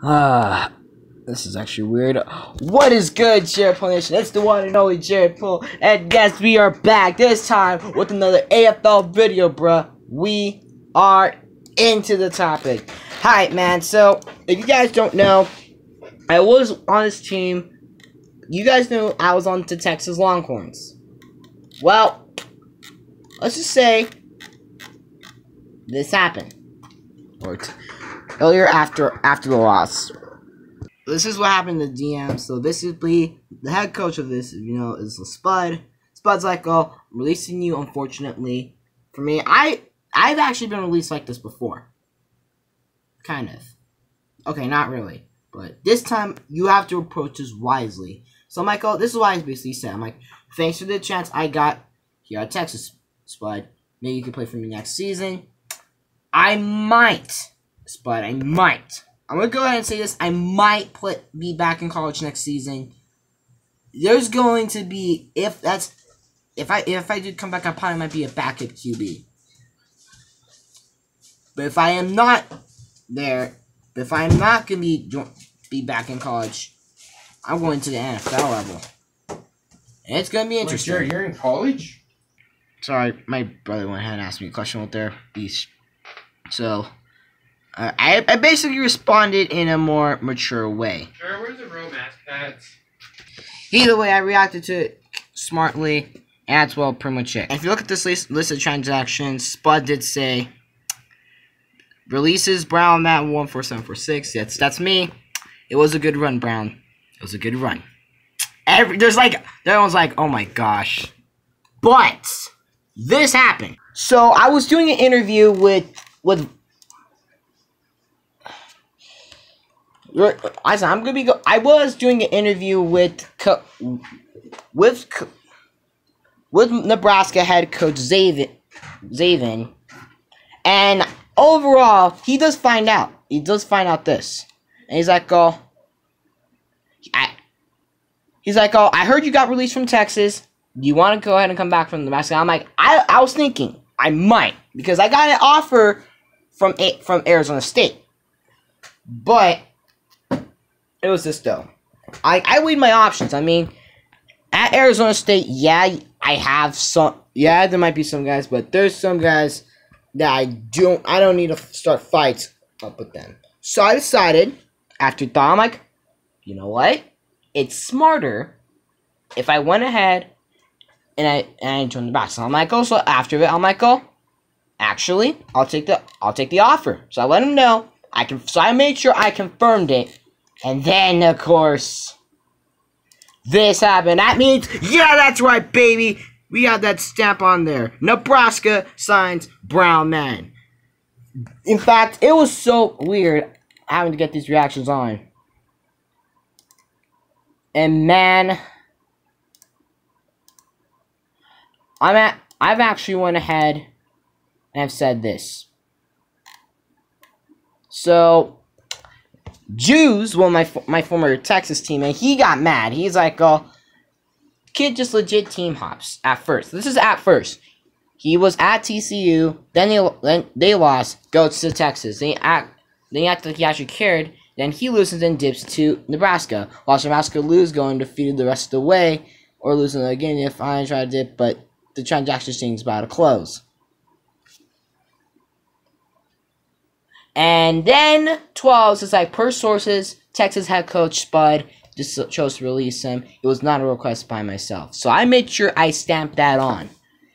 This is actually weird. What is good, Jared Pool Nation? It's the one and only Jared Pool, and yes, we are back this time with another AFL video, bruh. We are into the topic. Hi, man. So, if you guys don't know, I was on this team. You guys know I was on the Texas Longhorns. Well, let's just say this happened. Or earlier after the loss. This is what happened to DM. So this is the head coach of this, is Spud. Spud's like, oh, I'm releasing you, unfortunately. For me, I've actually been released like this before. Kind of. Okay, not really. But this time, you have to approach this wisely. So I'm like, oh, this is what I basically said. I'm like, thanks for the chance I got here at Texas, Spud. Maybe you can play for me next season. I might, Spud, I might. I'm going to go ahead and say this. I might be back in college next season. There's going to be, if I do come back, I probably might be a backup QB. But if I am not there, if I'm not going to be back in college, I'm going to the NFL level. And it's going to be interesting. Wait, you're in college? Sorry, my brother went ahead and asked me a question with their beast. So, I basically responded in a more mature way. Sure, where's the real mascots? Either way, I reacted to it smartly, and that's well pretty much it. And if you look at this list of transactions, Spud did say, releases Brown, Matt 14746. That's me. It was a good run, Brown. It was a good run. Everyone's like, oh my gosh. But this happened. So I was doing an interview with I was doing an interview with Nebraska head coach Zaven, and overall he does find out. He does find out this, and he's like, oh, I heard you got released from Texas. Do you want to go ahead and come back from Nebraska? I'm like, I was thinking I might, because I got an offer from Arizona State, but it was this though. I weighed my options. I mean, at Arizona State, yeah, I have some. Yeah, there might be some guys, but there's some guys that I don't need to start fights up with them. So I decided, after thought, I'm like, you know what? It's smarter if I went ahead and I joined the back. So I'm like, oh, so after it, I'm like, oh, actually, I'll take the offer. So I let him know. So I made sure I confirmed it. And then, of course, this happened. That means, yeah, that's right, baby. We got that stamp on there. Nebraska signs Brown Man. In fact, it was so weird having to get these reactions on. And man, I've actually went ahead and have said this. So, Jews, well, my former Texas teammate, he got mad. He's like, oh, kid just legit team hops at first. This is at first. He was at TCU, then they lost, goes to Texas. They act like he actually cared. Then he loses and dips to Nebraska. Watch Nebraska lose, go undefeated the rest of the way, or losing again if I try to dip, but the transaction seems about to close. And then 12 is like, per sources, Texas head coach Spud just chose to release him. It was not a request by myself. So I made sure I stamped that on.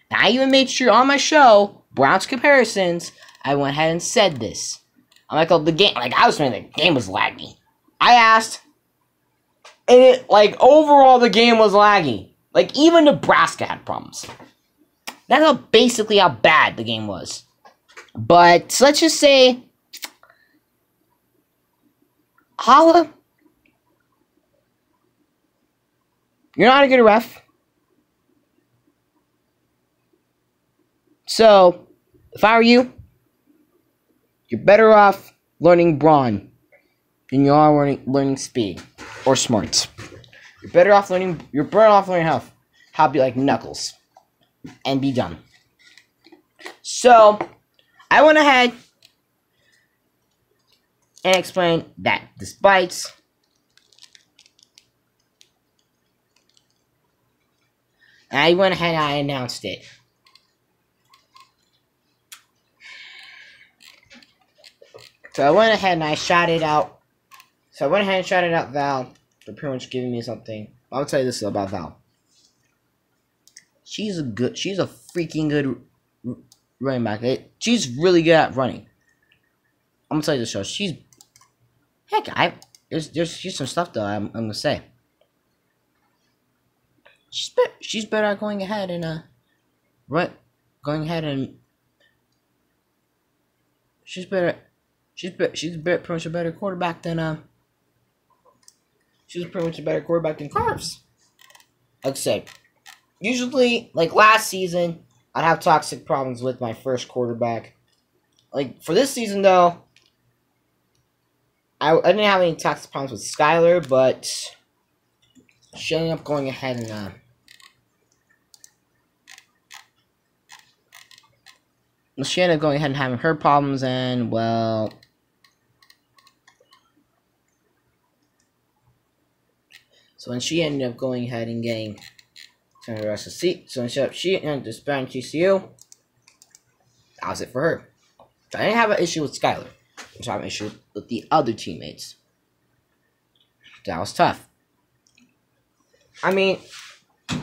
And I even made sure on my show, Browns Comparisons, I went ahead and said this. I'm like, oh, the game, I was saying the game was laggy. I asked, and overall the game was laggy. Even Nebraska had problems. That's basically how bad the game was. But let's just say, holla, you're not a good ref. So, if I were you, you're better off learning brawn than you are learning speed or smarts. You're better off learning how to be like Knuckles and be done. So, I went ahead and explain that despite I went ahead and I announced it. So I went ahead and I shouted out. So I went ahead and shouted out Val for pretty much giving me something. I'll tell you this about Val. She's a freaking good running back. She's really good at running. I'm gonna tell you this, show. There's some stuff though. I'm gonna say. She's better at going ahead and going ahead and she's pretty much a better quarterback than she's pretty much a better quarterback than Carves. Like I said, usually like last season I'd have toxic problems with my first quarterback. Like for this season though, I didn't have any toxic problems with Skylar, but she ended up going ahead and she ended up going ahead and having her problems, and well, so when she ended up going ahead and getting some of the rest of the seat, so instead of she ended up disbanding TCU, that was it for her. So I didn't have an issue with Skylar. I just have an issue with the other teammates. That was tough. I mean,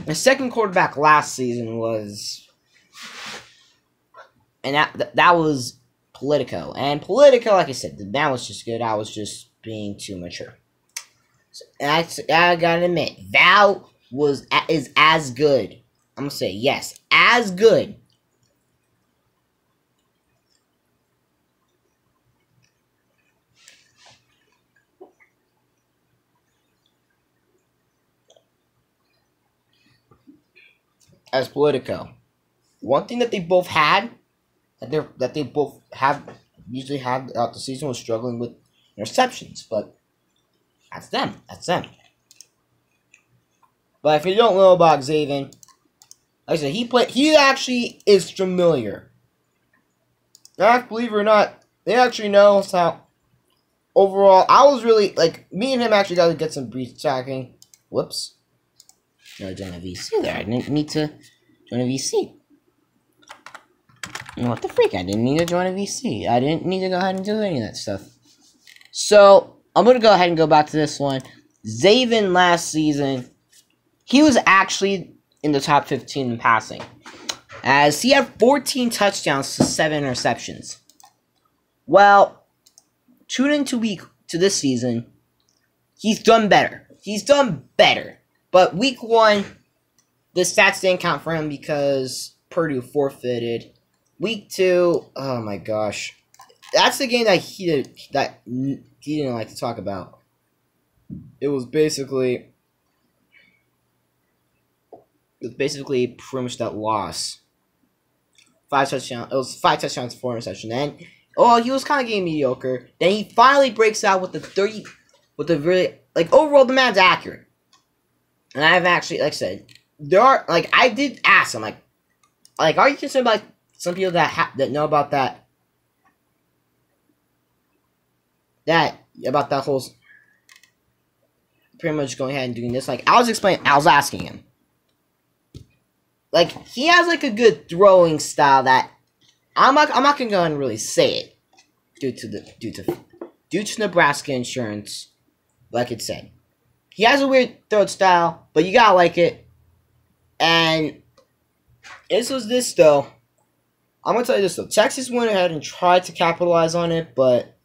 the second quarterback last season was, and that was Politico. And Politico, like I said, that was just good. I was just being too mature. So, and I gotta admit, Val is as good. I'm gonna say yes, as good as Politico. One thing that they both had, that they both usually have throughout the season, was struggling with interceptions, but that's them. That's them. But if you don't know about Xavier, like I said, he actually is familiar. Now, believe it or not, they actually know how. Overall, I was really like me and him actually got to get some brief tracking. Whoops. No, I joined a VC there. I didn't need to join a VC. What the freak? I didn't need to join a VC. I didn't need to go ahead and do any of that stuff. So, I'm going to go ahead and go back to this one. Zaven last season, he was actually in the top 15 in passing, as he had 14 touchdowns to 7 interceptions. Well, tune into this season, he's done better. He's done better. But week 1, the stats didn't count for him because Purdue forfeited. Week 2, oh my gosh. That's the game that he didn't like to talk about. It was basically pretty much that loss. 5 touchdowns. It was 5 touchdowns, 4 interceptions. And he was kind of getting mediocre. Then he finally breaks out with the really, like, overall the man's accurate. And I've actually, like I said, I did ask him, like, are you concerned about some people that know about that whole pretty much going ahead and doing this? Like, I was asking him. Like, he has, like, a good throwing style that I'm not gonna go and really say it due to Nebraska insurance, like it said. He has a weird throw style, but you gotta like it. And this though. I'm gonna tell you this though. Texas went ahead and tried to capitalize on it, but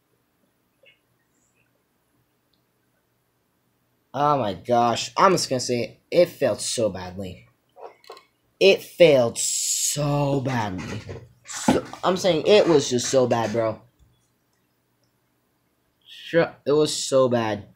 oh my gosh, I'm just gonna say it failed so badly. It failed so badly. I'm saying it was just so bad, bro. Sure, it was so bad.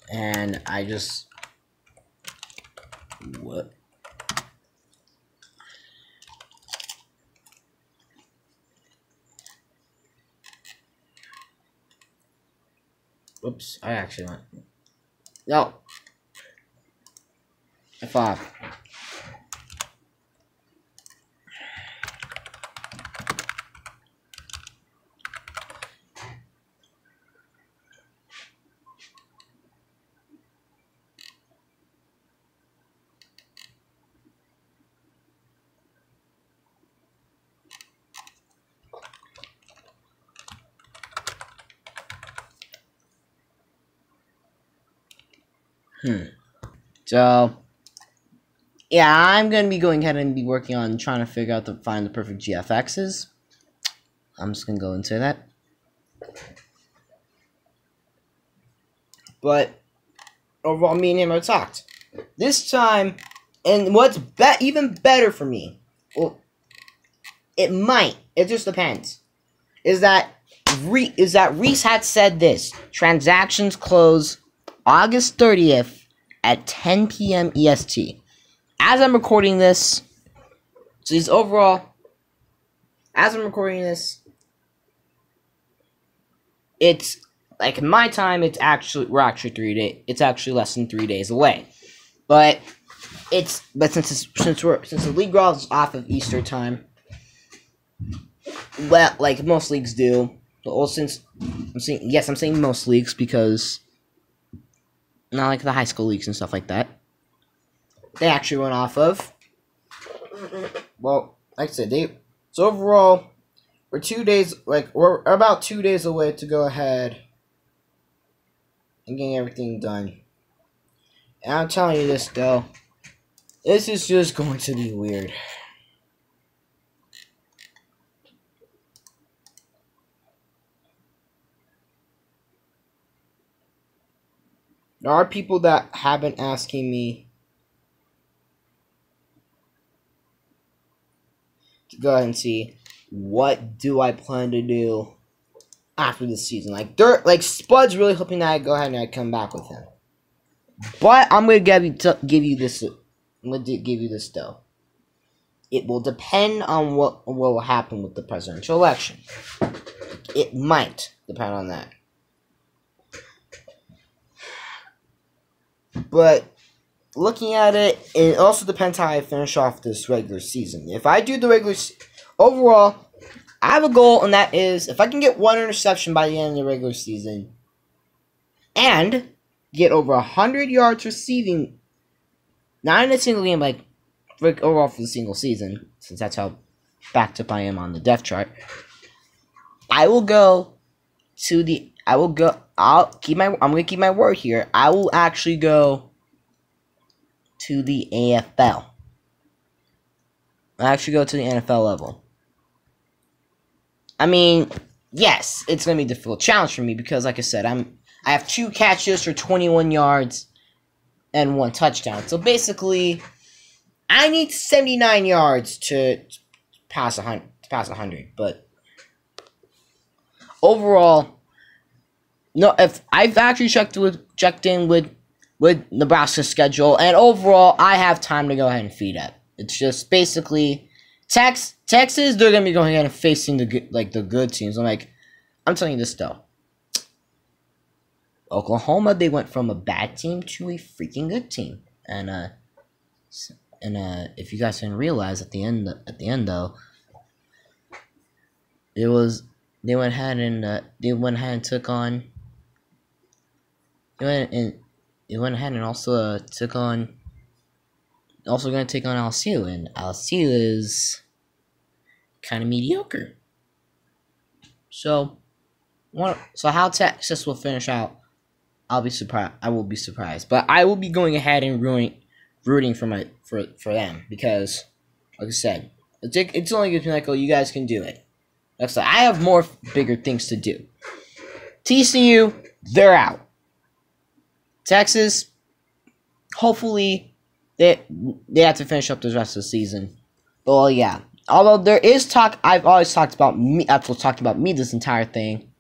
And I just Oops, I actually went. No. F5. So, yeah, I'm gonna be going ahead and be working on trying to figure out find the perfect GFXs. I'm just gonna go into that. But overall, me and him have talked. This time, and what's even better for me, well, it might. It just depends. Is that Reese had said this: transactions close August 30th at 10 p.m. EST. As I'm recording this, so these overall, as I'm recording this, it's like in my time. We're actually 3 days. It's actually less than 3 days away, but since the league rolls off of Easter time, well, like most leagues do. Well, since I'm saying most leagues because not like the high school leagues and stuff like that. They actually went off of. Well, like I said, so overall, we're about 2 days away to go ahead and getting everything done. And I'm telling you this though, this is just going to be weird. There are people that have been asking me to go ahead and see what do I plan to do after this season. Like Spud's really hoping that I go ahead and I come back with him. But I'm gonna give you this. I'm gonna give you this though. It will depend on what will happen with the presidential election. It might depend on that. But looking at it, it also depends how I finish off this regular season. If I do the overall, I have a goal, and that is if I can get 1 interception by the end of the regular season and get over 100 yards receiving, not in a single game, like overall for the single season, since that's how backed up I am on the depth chart, I'm gonna keep my word here. I will actually go to the AFL. I'll actually go to the NFL level. I mean, yes, it's gonna be a difficult challenge for me because, like I said, I have 2 catches for 21 yards and 1 touchdown. So basically, I need 79 yards to pass 100. But overall, no. If I've actually checked in with Nebraska's schedule, and overall, I have time to go ahead and feed up. It's just basically Texas. They're gonna be going ahead and facing the good teams. I'm telling you this though. Oklahoma, they went from a bad team to a freaking good team, and if you guys didn't realize at the end though, it was they went ahead and took on. They went ahead and also took on. Also going to take on LSU, and LSU is kind of mediocre. So how Texas will finish out, I'll be surprised. I will be surprised, but I will be going ahead and rooting for them because, like I said, it's only going to be like, oh, you guys can do it. That's like, I have more bigger things to do. TCU, they're out. Texas, hopefully, they have to finish up the rest of the season. But well, yeah. Although there is talk, I've always talked about me. Acfl talked about me this entire thing.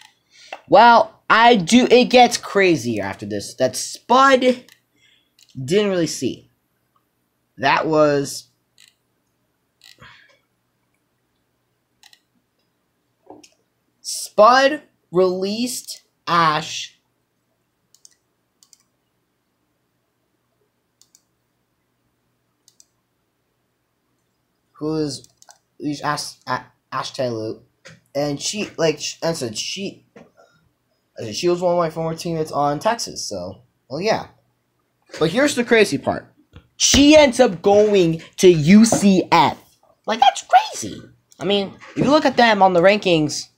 Well, it gets crazier after this. That Spud didn't really see. That was Spud released Ash who's Ash Taylor, and she she was one of my former teammates on Texas. So, well, yeah. But here's the crazy part: she ends up going to UCF. Like, that's crazy. I mean, if you look at them on the rankings,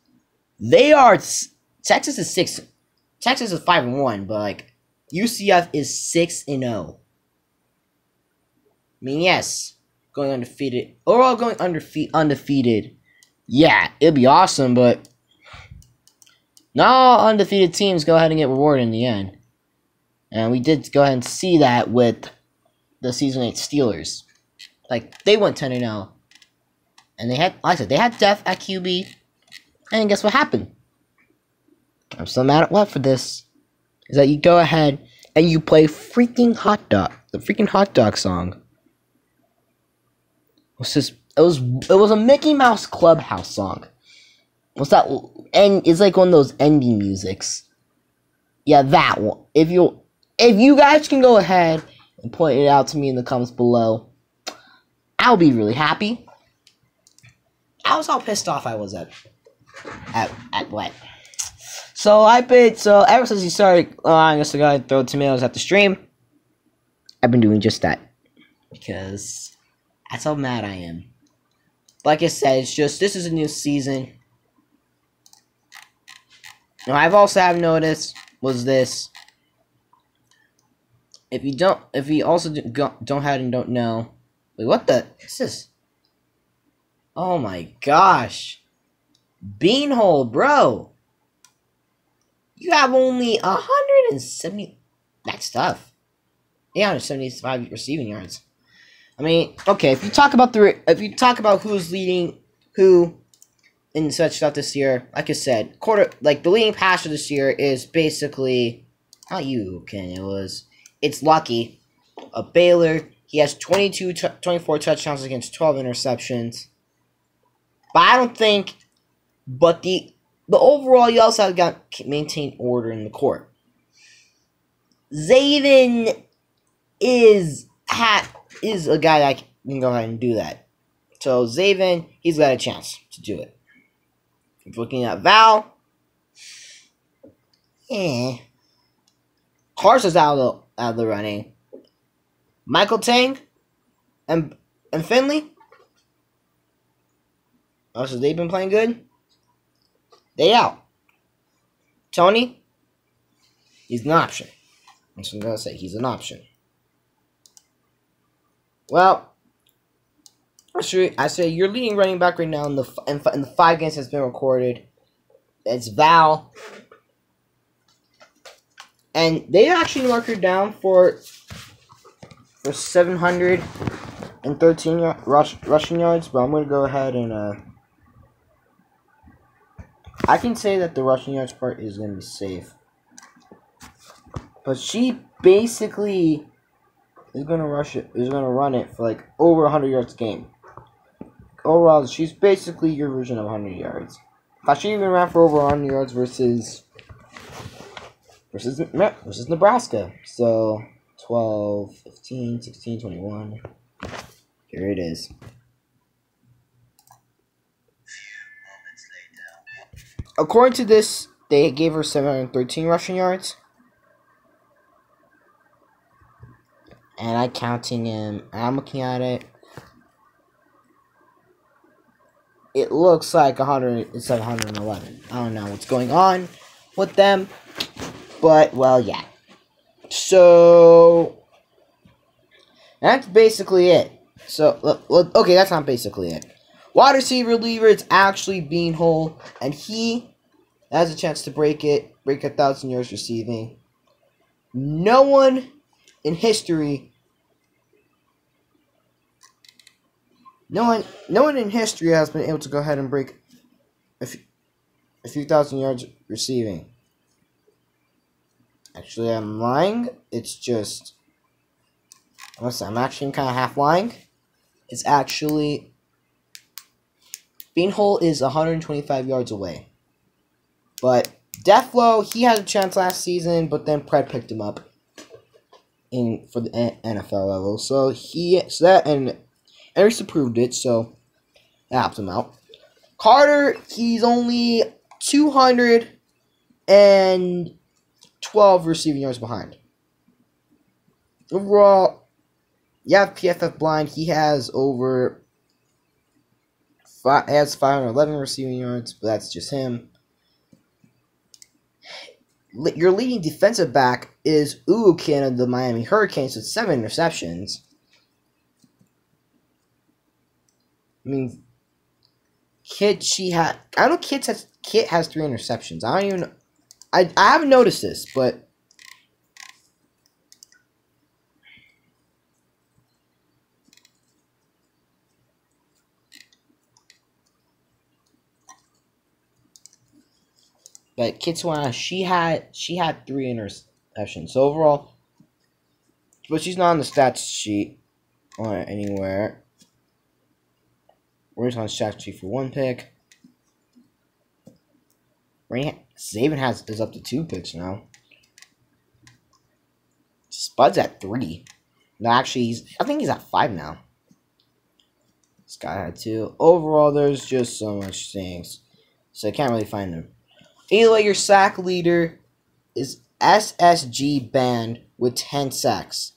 they are Texas is 6. Texas is 5-1, but like UCF is 6-0. I mean, yes, going undefeated. Overall, going undefeated. Yeah, it'd be awesome, but not all undefeated teams go ahead and get rewarded in the end. And we did go ahead and see that with the Season 8 Steelers. Like, they went 10-0. And they had, like I said, they had Def at QB. And guess what happened? I'm still mad at what for this. Is that you go ahead and you play freaking Hot Dog. The freaking Hot Dog song. It was a Mickey Mouse Clubhouse song. What's that? And it's like one of those ending musics. Yeah, that one. If you guys can go ahead and point it out to me in the comments below, I'll be really happy. I was how pissed off I was at what. So ever since he started allowing us to go ahead and throw tomatoes at the stream, I've been doing just that. Because that's how mad I am. Like I said, it's just, this is a new season. Now, I've also have noticed was this. If you also don't have and don't know, wait, what the? This is. Oh my gosh, Beanhole, bro. You have only 170. That's tough. 875 receiving yards. I mean, okay, if you talk about who's leading who in such stuff this year, like I said, the leading passer this year is basically not you, Ken. It's Lucky, a Baylor. He has 24 touchdowns against 12 interceptions. But I don't think, but the overall, you also have got to maintain order in the court. Zaven is a guy that can go ahead and do that. So Zaven, he's got a chance to do it. If you're looking at Val, Carson's out of the running. Michael Tang and Finley. Oh, so they've been playing good? They out. Tony, he's an option. That's what I'm going to say. He's an option. Well, I say your leading running back right now in the 5 games that's been recorded. It's Val. And they actually marked her down for 713 rushing yards, but I'm going to go ahead and I can say that the rushing yards part is going to be safe. But she basically is going to run it for like over 100 yards a game. Overall, she's basically your version of 100 yards. In fact, she even ran for over 100 yards versus Nebraska. So 12, 15, 16, 21. Here it is. According to this, they gave her 713 rushing yards. And I'm counting him. I'm looking at it. It looks like 100 instead of 111. I don't know what's going on with them. But, well, yeah. So, that's basically it. So, okay, that's not basically it. Wide receiver reliever, it's actually Beanhole, and he has a chance to break 1,000 yards receiving. No one in history has been able to go ahead and break a few thousand yards receiving. Actually, I'm lying. It's just, I'm actually kind of half lying. It's actually, Beanhole is 125 yards away. But Deflo, he had a chance last season, but then Pred picked him up for the NFL level. So Eric's approved it, so that helps him out. Carter, he's only 212 receiving yards behind. Overall, yeah, PFF blind. He has over 511 receiving yards, but that's just him. Your leading defensive back is Urukin of the Miami Hurricanes with 7 interceptions. I mean, Kit has 3 interceptions. I don't even know. I haven't noticed this, but Kitsuana, she had 3 interceptions. So overall, but she's not on the stats sheet or anywhere. We're just on the stats sheet for 1 pick. Saban is up to 2 picks now. Spud's at 3. No, actually, I think he's at 5 now. This guy had 2. Overall, there's just so much things, so I can't really find them. Either way, your sack leader is SSG Band with 10 sacks.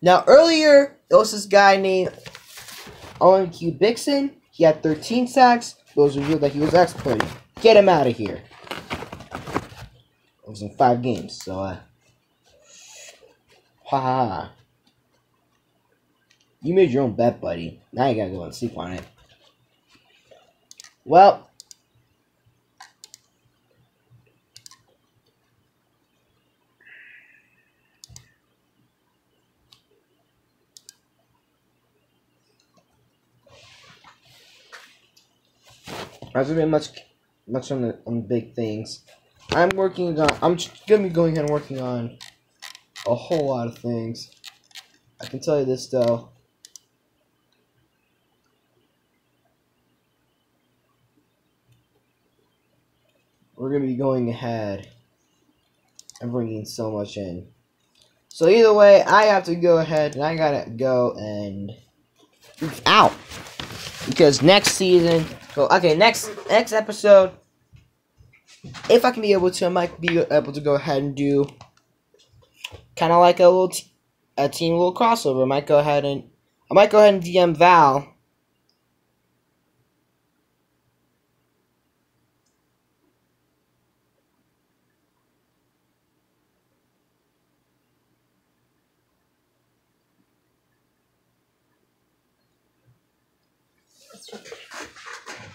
Now, earlier, there was this guy named OMQ Bixon. He had 13 sacks. It was revealed that he was exploiting. Get him out of here. It was in 5 games, so, ha ha ha. You made your own bet, buddy. Now you gotta go and sleep on it. Well, hasn't been much on the big things. I'm gonna be going ahead and working on a whole lot of things. I can tell you this though. We're gonna be going ahead and bringing so much in. So either way, I have to go ahead and I gotta go and out because next season. So okay, next episode, if I can be able to, I might be able to go ahead and do kind of like a little crossover. I might go ahead and DM Val.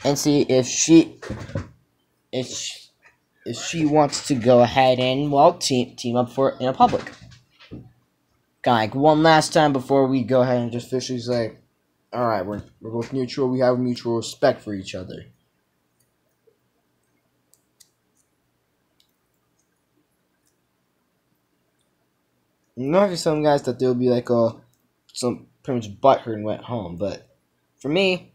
And see if she wants to go ahead and team up for in a public. Kind of like one last time before we go ahead and just officially say, all right, we're both neutral. We have mutual respect for each other. You know, there's some guys that they'll be like, some pretty much butthurt and went home, but for me,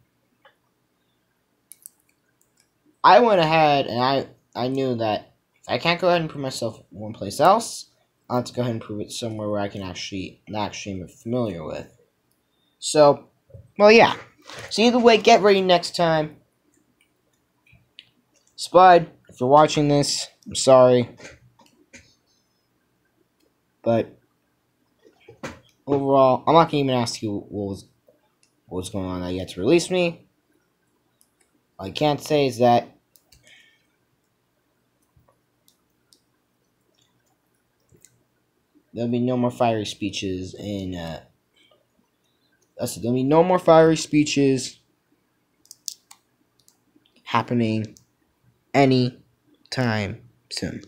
I went ahead and I knew that I can't go ahead and prove myself one place else. I have to go ahead and prove it somewhere where I can actually am familiar with. So, well, yeah. So either way, get ready next time. Spud, if you're watching this, I'm sorry. But overall, I'm not gonna even ask you what was going on that you had to release me. All I can't say is that there'll be no more fiery speeches there'll be no more fiery speeches happening anytime soon.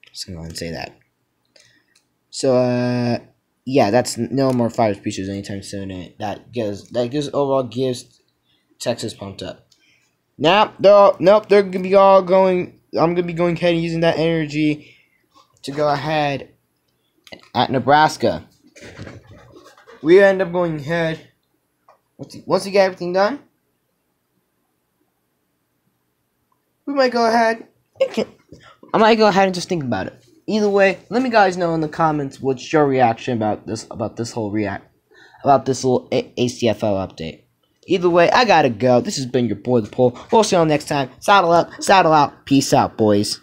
Just gonna go ahead and say that. So yeah, that's no more fiery speeches anytime soon, and that overall gives Texas pumped up. Now they're gonna be all going. I'm gonna be going ahead and using that energy to go ahead at Nebraska. We end up going ahead once we get everything done. We might go ahead. I might go ahead and just think about it. Either way, let me guys know in the comments what's your reaction about this whole little ACFL update. Either way, I gotta go. This has been your boy, the Pole. We'll see you all next time. Saddle up, saddle out. Peace out, boys.